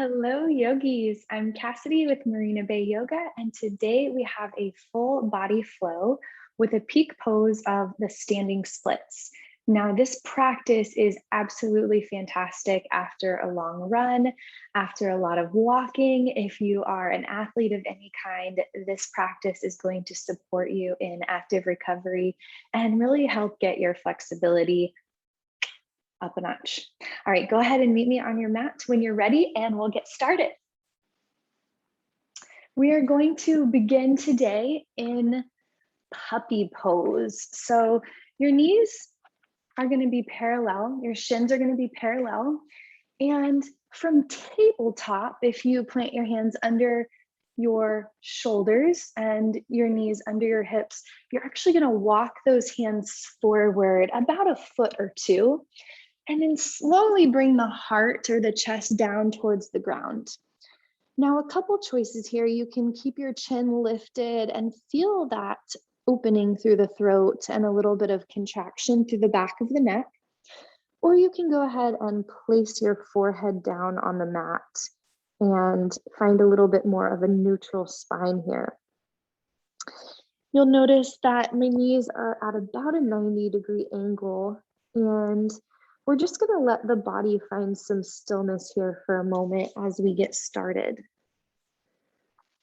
Hello, yogis. I'm Cassidy with Marina Bay Yoga, and today we have a full body flow with a peak pose of the standing splits. Now, this practice is absolutely fantastic after a long run, after a lot of walking. If you are an athlete of any kind, this practice is going to support you in active recovery and really help get your flexibility up a notch. All right, go ahead and meet me on your mat when you're ready and we'll get started. We are going to begin today in puppy pose. So your knees are going to be parallel, your shins are going to be parallel. And from tabletop, if you plant your hands under your shoulders and your knees under your hips, you're actually going to walk those hands forward about a foot or two. And then slowly bring the heart or the chest down towards the ground. Now, a couple choices here. You can keep your chin lifted and feel that opening through the throat and a little bit of contraction through the back of the neck. Or you can go ahead and place your forehead down on the mat and find a little bit more of a neutral spine here. You'll notice that my knees are at about a 90-degree angle, and we're just going to let the body find some stillness here for a moment as we get started.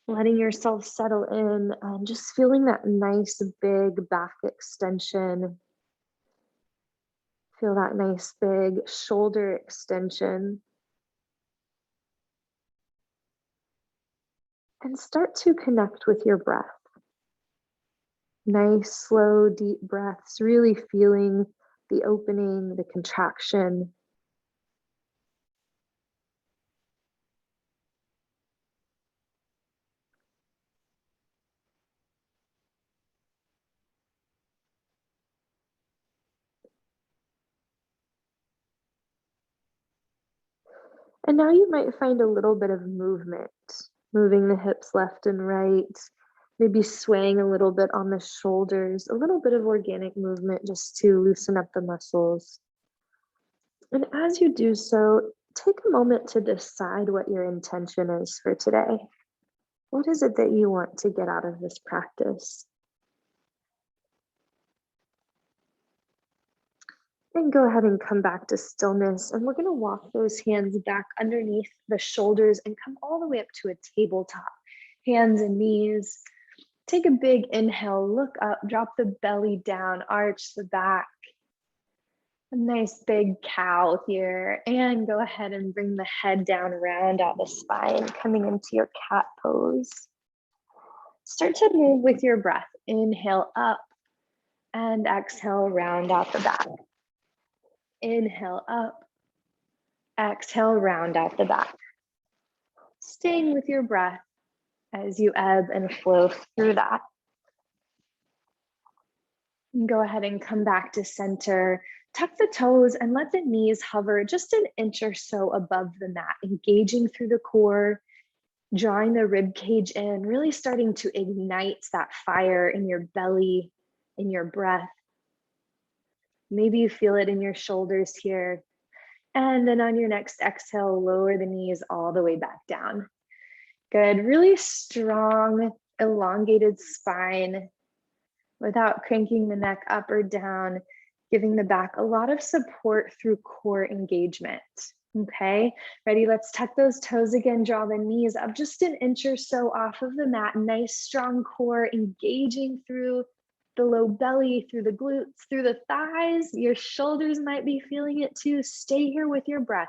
Letting yourself settle in and just feeling that nice big back extension. Feel that nice big shoulder extension. And start to connect with your breath. Nice, slow, deep breaths, really feeling the opening, the contraction. And now you might find a little bit of movement, moving the hips left and right, maybe swaying a little bit on the shoulders, a little bit of organic movement just to loosen up the muscles. And as you do so, take a moment to decide what your intention is for today. What is it that you want to get out of this practice? And go ahead and come back to stillness. And we're going to walk those hands back underneath the shoulders and come all the way up to a tabletop. Hands and knees. Take a big inhale, look up, drop the belly down, arch the back. A nice big cow here. And go ahead and bring the head down, round out the spine, coming into your cat pose. Start to move with your breath. Inhale up and exhale, round out the back. Inhale up, exhale, round out the back. Staying with your breath as you ebb and flow through that. And go ahead and come back to center. Tuck the toes and let the knees hover just an inch or so above the mat, engaging through the core, drawing the rib cage in, really starting to ignite that fire in your belly, in your breath. Maybe you feel it in your shoulders here. And then on your next exhale, lower the knees all the way back down. Good, really strong, elongated spine without cranking the neck up or down, giving the back a lot of support through core engagement. Okay, ready? Let's tuck those toes again, draw the knees up just an inch or so off of the mat. Nice, strong core, engaging through the low belly, through the glutes, through the thighs. Your shoulders might be feeling it too. Stay here with your breath.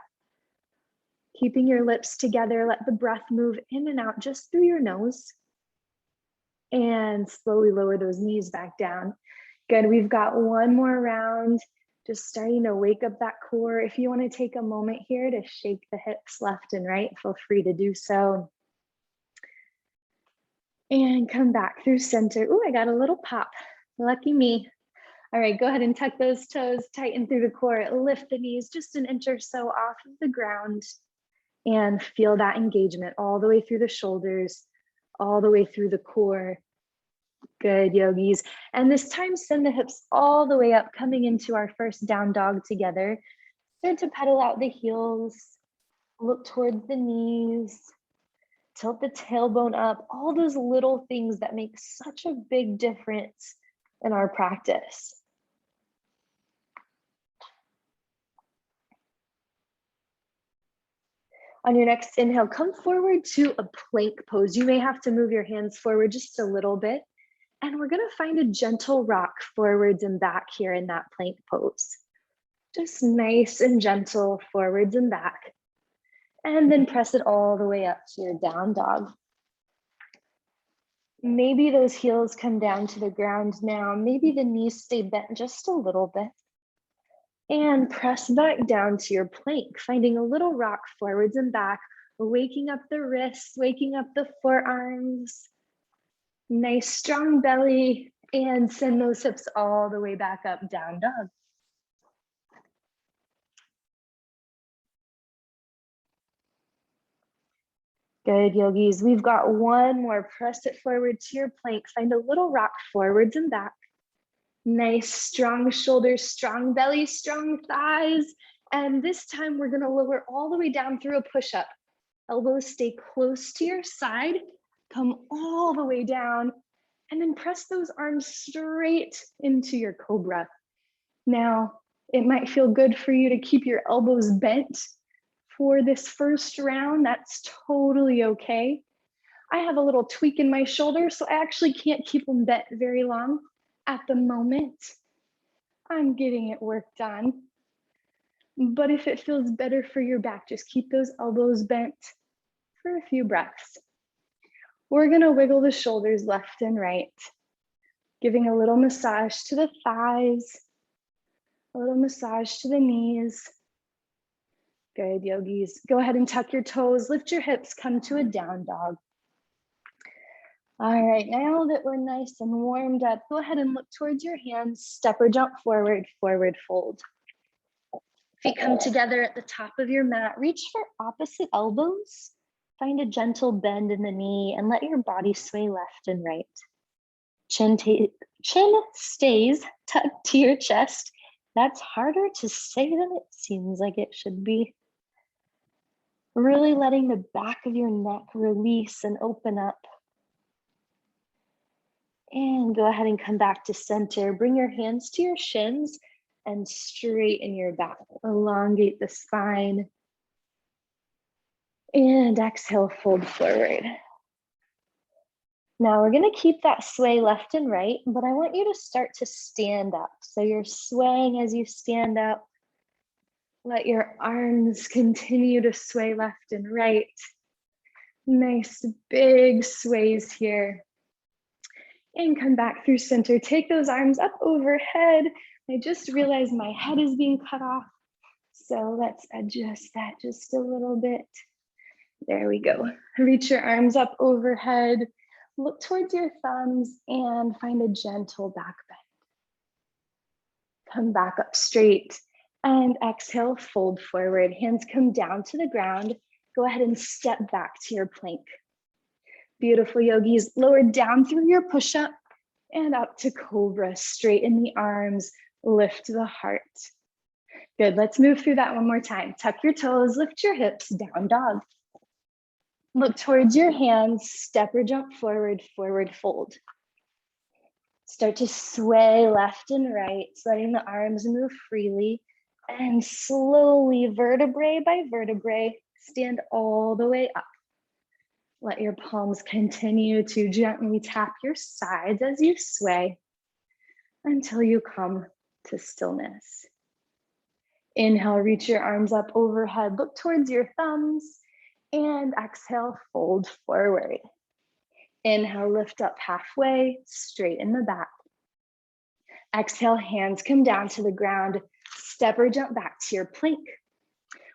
Keeping your lips together, let the breath move in and out just through your nose. And slowly lower those knees back down. Good, we've got one more round. Just starting to wake up that core. If you want to take a moment here to shake the hips left and right, feel free to do so. And come back through center. Ooh, I got a little pop. Lucky me. All right, go ahead and tuck those toes, tighten through the core, lift the knees just an inch or so off of the ground, and feel that engagement all the way through the shoulders, all the way through the core. Good, yogis. And this time, send the hips all the way up, coming into our first down dog together. Start to pedal out the heels. Look towards the knees. Tilt the tailbone up. All those little things that make such a big difference in our practice. On your next inhale, come forward to a plank pose. You may have to move your hands forward just a little bit. And we're gonna find a gentle rock forwards and back here in that plank pose. Just nice and gentle forwards and back. And then press it all the way up to your down dog. Maybe those heels come down to the ground now. Maybe the knees stay bent just a little bit. And press back down to your plank, finding a little rock forwards and back, waking up the wrists, waking up the forearms. Nice strong belly, and send those hips all the way back up, down dog. Good, yogis. We've got one more. Press it forward to your plank. Find a little rock forwards and back. Nice, strong shoulders, strong belly, strong thighs. And this time we're gonna lower all the way down through a push-up. Elbows stay close to your side. Come all the way down. And then press those arms straight into your cobra. Now, it might feel good for you to keep your elbows bent for this first round. That's totally okay. I have a little tweak in my shoulder, so I actually can't keep them bent very long at the moment. I'm getting it worked on. But if it feels better for your back, just keep those elbows bent for a few breaths. We're gonna wiggle the shoulders left and right, giving a little massage to the thighs, a little massage to the knees. Good, yogis. Go ahead and tuck your toes, lift your hips, come to a down dog. All right, now that we're nice and warmed up, go ahead and look towards your hands, step or jump forward, forward fold. Feet come together at the top of your mat, reach for opposite elbows. Find a gentle bend in the knee and let your body sway left and right. Chin stays tucked to your chest. That's harder to say than it seems like it should be. Really letting the back of your neck release and open up. And go ahead and come back to center. Bring your hands to your shins and straighten your back. Elongate the spine. And exhale, fold forward. Now we're gonna keep that sway left and right, but I want you to start to stand up. So you're swaying as you stand up. Let your arms continue to sway left and right. Nice big sways here. And come back through center. Take those arms up overhead. I just realized my head is being cut off. So let's adjust that just a little bit. There we go. Reach your arms up overhead. Look towards your thumbs and find a gentle back bend. Come back up straight and exhale, fold forward. Hands come down to the ground. Go ahead and step back to your plank. Beautiful, yogis. Lower down through your push-up and up to cobra. Straighten the arms, lift the heart. Good, let's move through that one more time. Tuck your toes, lift your hips, down dog. Look towards your hands, step or jump forward, forward fold. Start to sway left and right, letting the arms move freely, and slowly, vertebrae by vertebrae, stand all the way up. Let your palms continue to gently tap your sides as you sway until you come to stillness. Inhale, reach your arms up overhead, look towards your thumbs, and exhale, fold forward. Inhale, lift up halfway, straighten the back. Exhale, hands come down to the ground, step or jump back to your plank.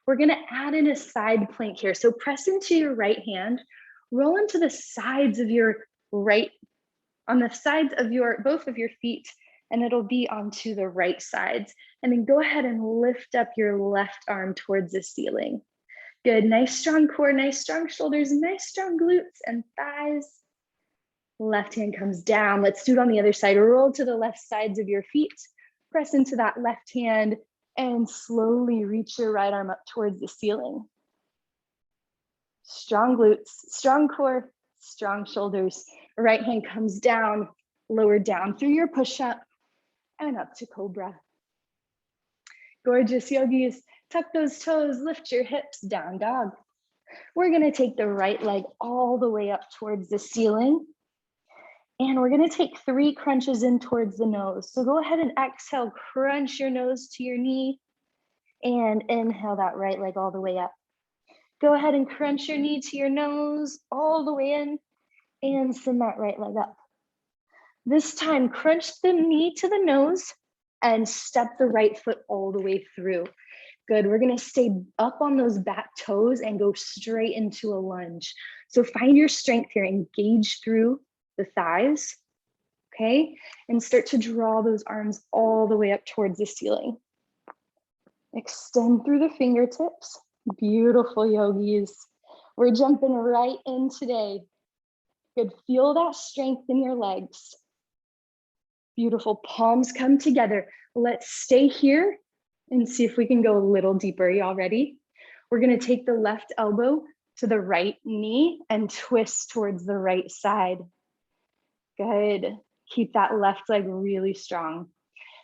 We're gonna add in a side plank here. So press into your right hand, roll into the sides of your right, on the sides of both of your feet, and it'll be onto the right sides. And then go ahead and lift up your left arm towards the ceiling. Good, nice strong core, nice strong shoulders, nice strong glutes and thighs. Left hand comes down. Let's do it on the other side. Roll to the left sides of your feet. Press into that left hand and slowly reach your right arm up towards the ceiling. Strong glutes, strong core, strong shoulders. Right hand comes down, lower down through your push-up and up to cobra. Gorgeous yogis, tuck those toes, lift your hips, down dog. We're gonna take the right leg all the way up towards the ceiling. And we're gonna take 3 crunches in towards the nose. So go ahead and exhale, crunch your nose to your knee and inhale that right leg all the way up. Go ahead and crunch your knee to your nose all the way in and send that right leg up. This time, crunch the knee to the nose and step the right foot all the way through. Good, we're gonna stay up on those back toes and go straight into a lunge. So find your strength here, engage through the thighs, okay? And start to draw those arms all the way up towards the ceiling. Extend through the fingertips. Beautiful yogis. We're jumping right in today. Good, feel that strength in your legs. Beautiful, palms come together. Let's stay here and see if we can go a little deeper. Y'all ready? We're gonna take the left elbow to the right knee and twist towards the right side. Good, keep that left leg really strong.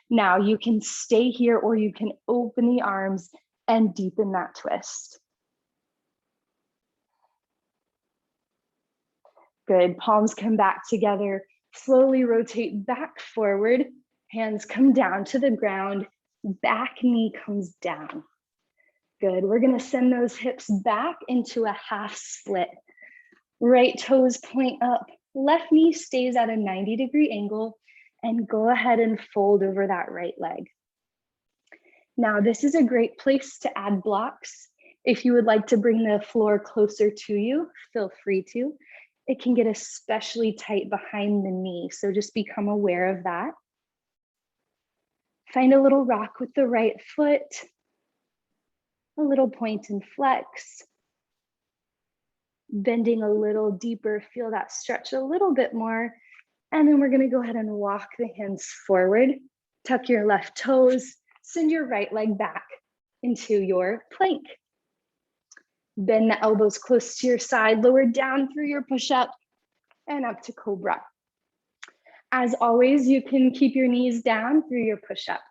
Now you can stay here or you can open the arms and deepen that twist. Good, palms come back together. Slowly rotate back forward. Hands come down to the ground. Back knee comes down. Good, we're gonna send those hips back into a half split. Right toes point up. Left knee stays at a 90-degree angle and go ahead and fold over that right leg. Now, this is a great place to add blocks. If you would like to bring the floor closer to you, feel free to. It can get especially tight behind the knee, so just become aware of that. Find a little rock with the right foot, a little point and flex. Bending a little deeper, feel that stretch a little bit more. And then we're gonna go ahead and walk the hands forward, tuck your left toes, send your right leg back into your plank. Bend the elbows close to your side, lower down through your push-up and up to cobra. As always, you can keep your knees down through your push-up.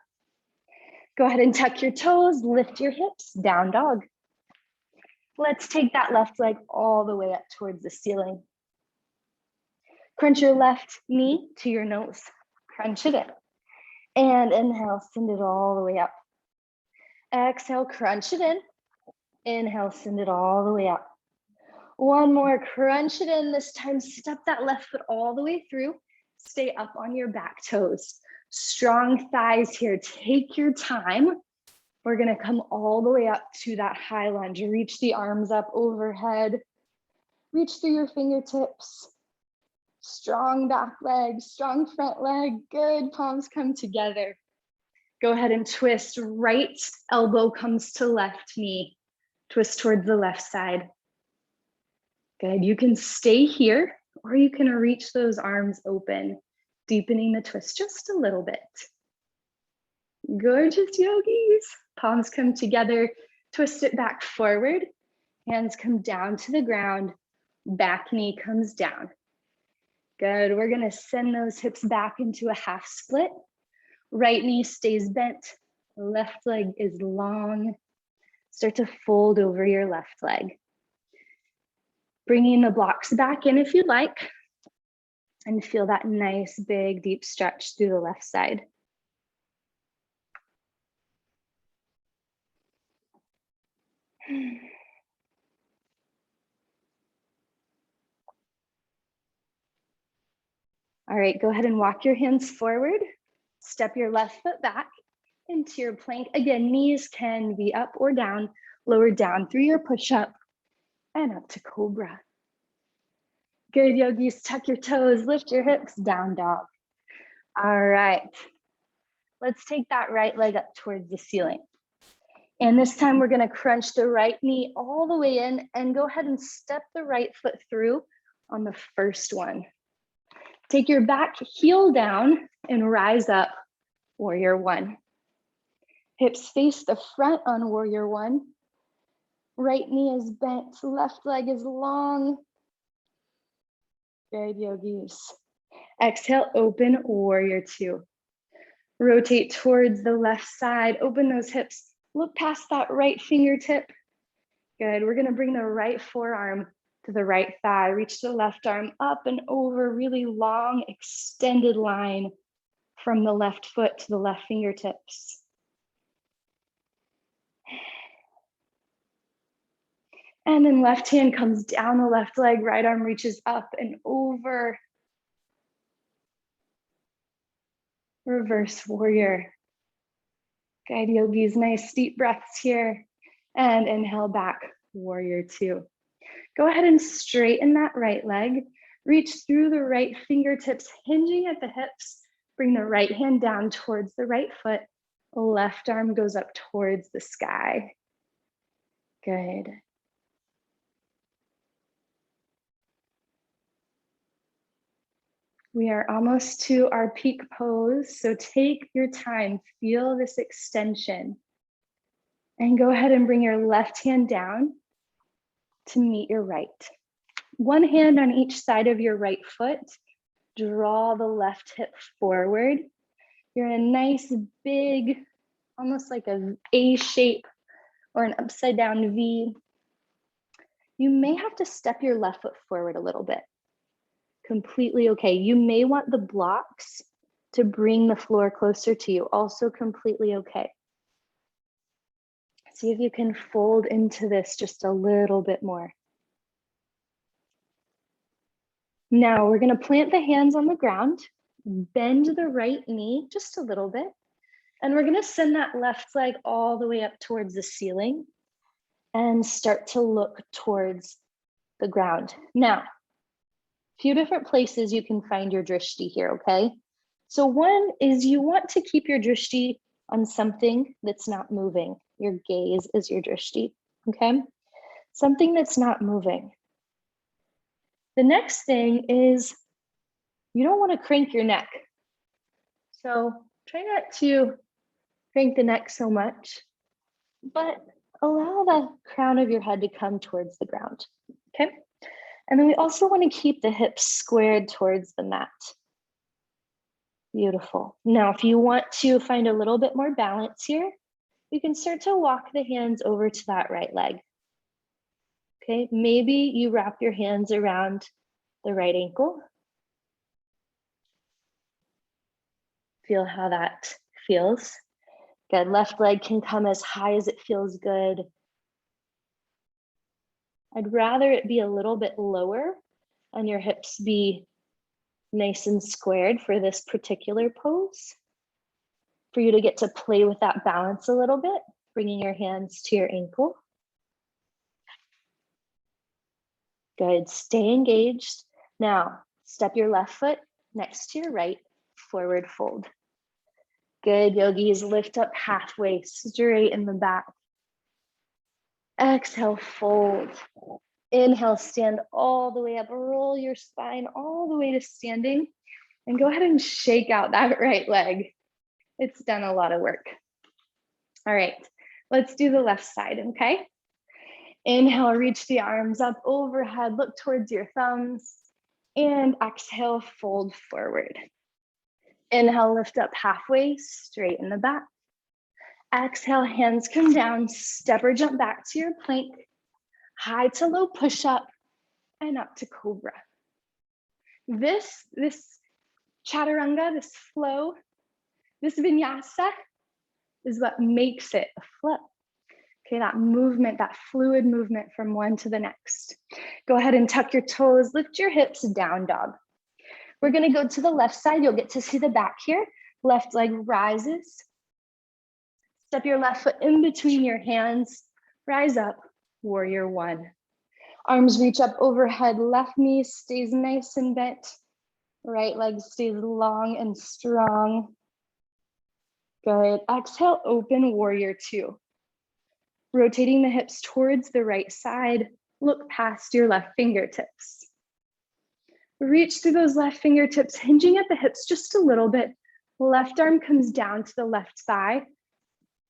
Go ahead and tuck your toes, lift your hips, down dog. Let's take that left leg all the way up towards the ceiling. Crunch your left knee to your nose. Crunch it in. And inhale, send it all the way up. Exhale, crunch it in. Inhale, send it all the way up. One more, crunch it in. This time, step that left foot all the way through. Stay up on your back toes. Strong thighs here. Take your time. We're gonna come all the way up to that high lunge. Reach the arms up overhead. Reach through your fingertips. Strong back leg, strong front leg. Good, palms come together. Go ahead and twist. Right elbow comes to left knee. Twist towards the left side. Good, you can stay here or you can reach those arms open, deepening the twist just a little bit. Gorgeous yogis. Palms come together, twist it back forward. Hands come down to the ground, back knee comes down. Good, we're gonna send those hips back into a half split. Right knee stays bent, left leg is long. Start to fold over your left leg. Bringing the blocks back in if you'd like, and feel that nice, big, deep stretch through the left side. All right, go ahead and walk your hands forward. Step your left foot back into your plank. Again, knees can be up or down, lower down through your push-up and up to cobra. Good, yogis, tuck your toes, lift your hips, down dog. All right, let's take that right leg up towards the ceiling. And this time we're gonna crunch the right knee all the way in and go ahead and step the right foot through on the first one. Take your back heel down and rise up, warrior one. Hips face the front on warrior one. Right knee is bent, left leg is long. Good, yogis. Exhale, open, warrior two. Rotate towards the left side, open those hips. Look past that right fingertip. Good, we're gonna bring the right forearm to the right thigh. Reach the left arm up and over, really long, extended line from the left foot to the left fingertips. And then left hand comes down the left leg, right arm reaches up and over. Reverse warrior. Guide yogis, nice deep breaths here. And inhale back, warrior two. Go ahead and straighten that right leg. Reach through the right fingertips, hinging at the hips. Bring the right hand down towards the right foot. Left arm goes up towards the sky. Good. We are almost to our peak pose, so take your time, feel this extension. And go ahead and bring your left hand down to meet your right. One hand on each side of your right foot. Draw the left hip forward. You're in a nice big, almost like a A shape or an upside down V. You may have to step your left foot forward a little bit. Completely okay. You may want the blocks to bring the floor closer to you. Also completely okay. See if you can fold into this just a little bit more. Now we're going to plant the hands on the ground, bend the right knee just a little bit, and we're going to send that left leg all the way up towards the ceiling and start to look towards the ground. Now, a few different places you can find your drishti here, okay? So one is you want to keep your drishti on something that's not moving. Your gaze is your drishti, okay? Something that's not moving. The next thing is you don't want to crank your neck. So try not to crank the neck so much, but allow the crown of your head to come towards the ground, okay? And then we also want to keep the hips squared towards the mat. Beautiful. Now, if you want to find a little bit more balance here, you can start to walk the hands over to that right leg. Okay, maybe you wrap your hands around the right ankle. Feel how that feels. Good, left leg can come as high as it feels good. I'd rather it be a little bit lower and your hips be nice and squared for this particular pose. For you to get to play with that balance a little bit, bringing your hands to your ankle. Good, stay engaged. Now, step your left foot next to your right, forward fold. Good, yogis, lift up halfway, straight in the back. Exhale, fold. Inhale, stand all the way up, roll your spine all the way to standing, and go ahead and shake out that right leg. It's done a lot of work. All right, let's do the left side, okay? Inhale, reach the arms up overhead, look towards your thumbs, and exhale, fold forward. Inhale, lift up halfway, straight in the back. Exhale, hands come down, step or jump back to your plank, high to low push up, and up to cobra. This chaturanga, this flow, this vinyasa is what makes it a flow. Okay, that movement, that fluid movement from one to the next. Go ahead and tuck your toes, lift your hips, down dog. We're gonna go to the left side. You'll get to see the back here. Left leg rises. Step your left foot in between your hands. Rise up, warrior one. Arms reach up overhead. Left knee stays nice and bent. Right leg stays long and strong. Good. Exhale, open, warrior two. Rotating the hips towards the right side. Look past your left fingertips. Reach through those left fingertips, hinging at the hips just a little bit. Left arm comes down to the left thigh.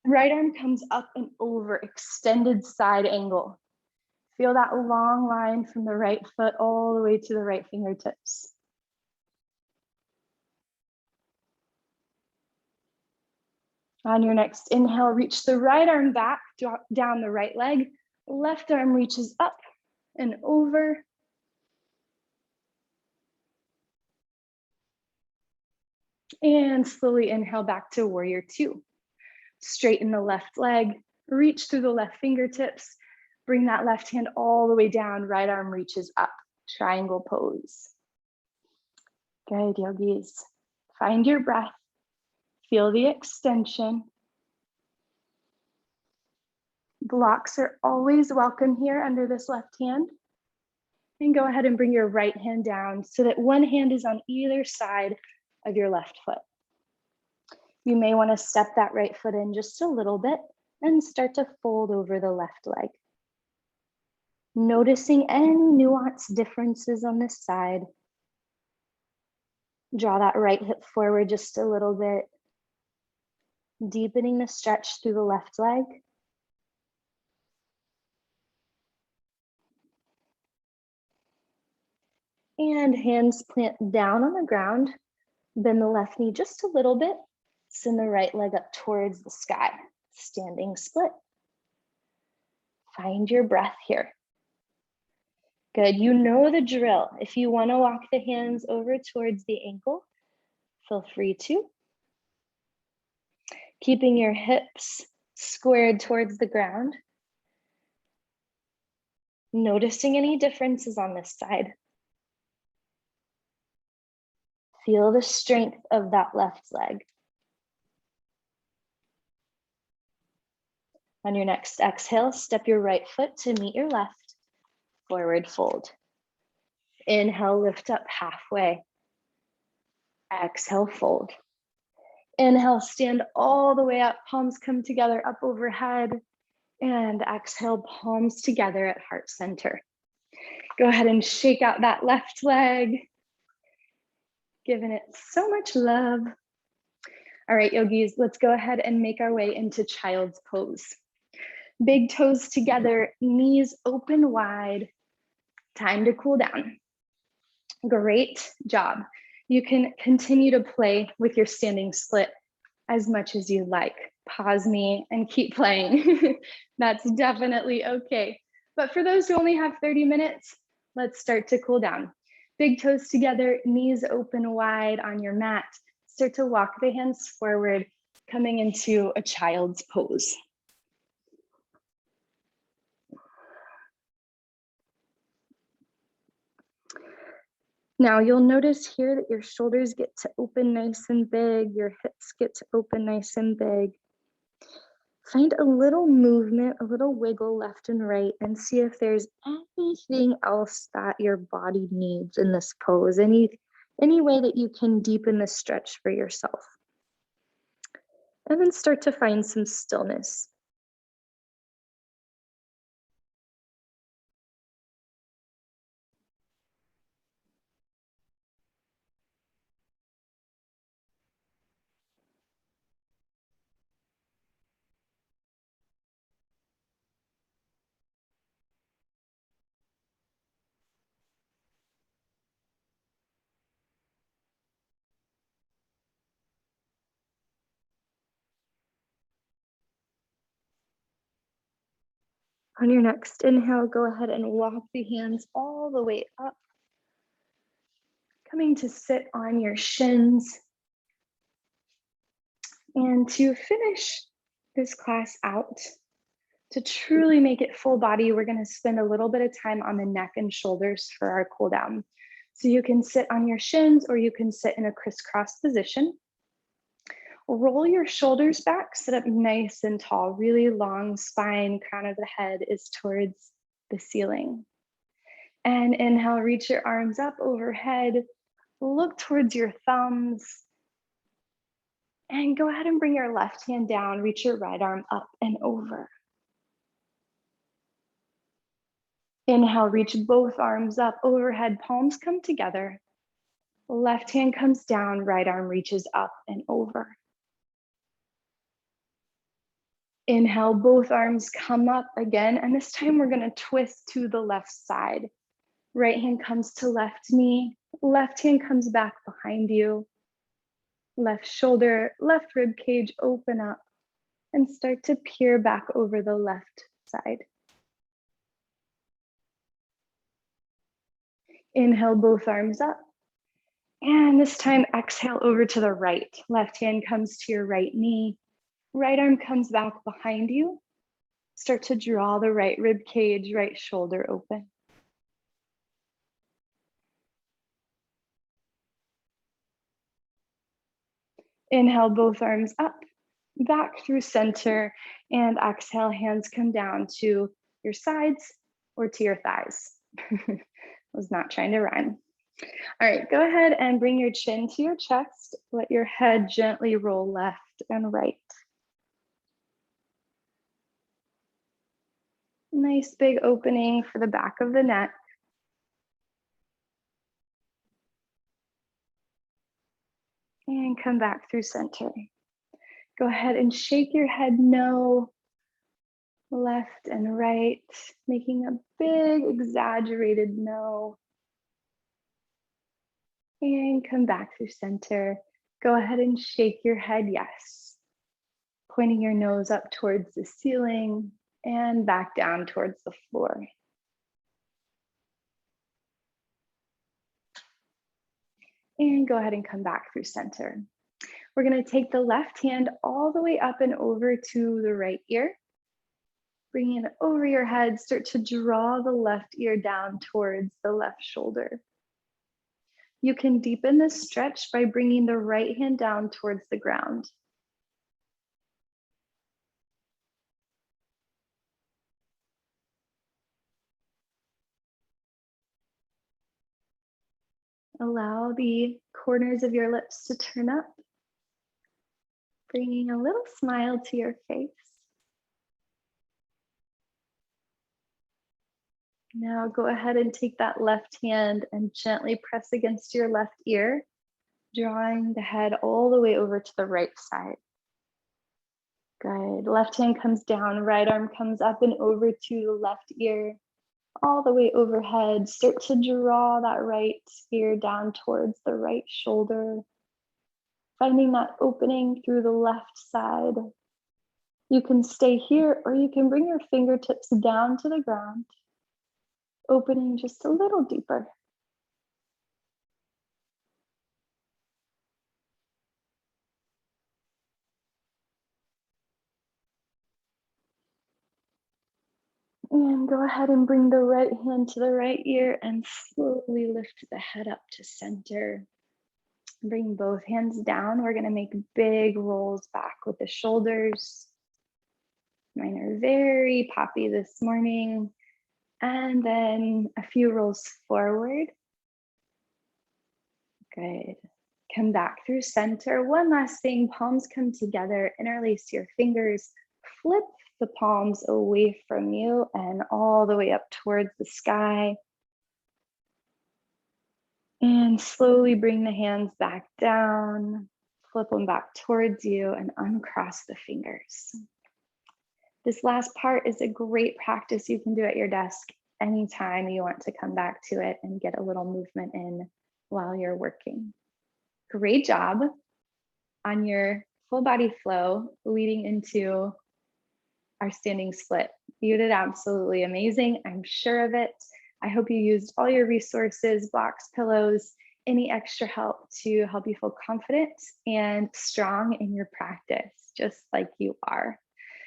Right arm comes up and over, extended side angle. Feel that long line from the right foot all the way to the right fingertips. On your next inhale, reach the right arm back, drop down the right leg. Left arm reaches up and over. And slowly inhale back to warrior two. Straighten the left leg, reach through the left fingertips, bring that left hand all the way down, right arm reaches up, triangle pose. Good, yogis. Find your breath, feel the extension. Blocks are always welcome here under this left hand. And go ahead and bring your right hand down so that one hand is on either side of your left foot. You may want to step that right foot in just a little bit and start to fold over the left leg. Noticing any nuanced differences on this side. Draw that right hip forward just a little bit. Deepening the stretch through the left leg. And hands plant down on the ground. Bend the left knee just a little bit. Send the right leg up towards the sky. Standing split. Find your breath here. Good, you know the drill. If you want to walk the hands over towards the ankle, feel free to. Keeping your hips squared towards the ground. Noticing any differences on this side. Feel the strength of that left leg. On your next exhale, step your right foot to meet your left. Forward fold. Inhale, lift up halfway. Exhale, fold. Inhale, stand all the way up. Palms come together up overhead. And exhale, palms together at heart center. Go ahead and shake out that left leg. Giving it so much love. All right, yogis, let's go ahead and make our way into child's pose. Big toes together, knees open wide. Time to cool down. Great job. You can continue to play with your standing split as much as you like. Pause me and keep playing. That's definitely okay. But for those who only have 30 minutes, let's start to cool down. Big toes together, knees open wide on your mat. Start to walk the hands forward, coming into a child's pose. Now you'll notice here that your shoulders get to open nice and big, your hips get to open nice and big. Find a little movement, a little wiggle left and right, and see if there's anything else that your body needs in this pose, any way that you can deepen the stretch for yourself. And then start to find some stillness. On your next inhale, go ahead and walk the hands all the way up. Coming to sit on your shins. And to finish this class out, to truly make it full body, we're going to spend a little bit of time on the neck and shoulders for our cool down. So you can sit on your shins or you can sit in a crisscross position. Roll your shoulders back, sit up nice and tall, really long spine, crown of the head is towards the ceiling. And inhale, reach your arms up overhead, look towards your thumbs, and go ahead and bring your left hand down, reach your right arm up and over. Inhale, reach both arms up overhead, palms come together. Left hand comes down, right arm reaches up and over. Inhale, both arms come up again, and this time we're gonna twist to the left side. Right hand comes to left knee, left hand comes back behind you. Left shoulder, left rib cage, open up and start to peer back over the left side. Inhale, both arms up. And this time, exhale over to the right. Left hand comes to your right knee. Right arm comes back behind you. Start to draw the right rib cage, right shoulder open. Inhale, both arms up, back through center, and exhale, hands come down to your sides or to your thighs. Was not trying to rhyme. All right, go ahead and bring your chin to your chest. Let your head gently roll left and right. Nice big opening for the back of the neck. And come back through center. Go ahead and shake your head no, left and right, making a big exaggerated no. And come back through center. Go ahead and shake your head yes. Pointing your nose up towards the ceiling and back down towards the floor. And go ahead and come back through center. We're gonna take the left hand all the way up and over to the right ear. Bringing it over your head, start to draw the left ear down towards the left shoulder. You can deepen this stretch by bringing the right hand down towards the ground. Allow the corners of your lips to turn up, bringing a little smile to your face. Now go ahead and take that left hand and gently press against your left ear, drawing the head all the way over to the right side. Good. Left hand comes down, right arm comes up and over to the left ear, all the way overhead. Start to draw that right ear down towards the right shoulder, finding that opening through the left side. You can stay here or you can bring your fingertips down to the ground, opening just a little deeper. And go ahead and bring the right hand to the right ear and slowly lift the head up to center. Bring both hands down. We're gonna make big rolls back with the shoulders. Mine are very poppy this morning. And then a few rolls forward. Good. Come back through center. One last thing, palms come together, interlace your fingers, flip the palms away from you and all the way up towards the sky. And slowly bring the hands back down, flip them back towards you and uncross the fingers. This last part is a great practice you can do at your desk anytime you want to come back to it and get a little movement in while you're working. Great job on your full body flow leading into our standing split. You did absolutely amazing. I'm sure of it. I hope you used all your resources, blocks, pillows, any extra help to help you feel confident and strong in your practice, just like you are.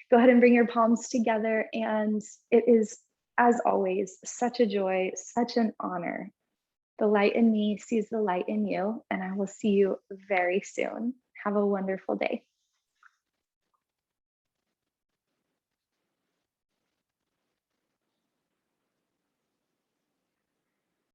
Go ahead and bring your palms together. And it is, as always, such a joy, such an honor. The light in me sees the light in you, and I will see you very soon. Have a wonderful day.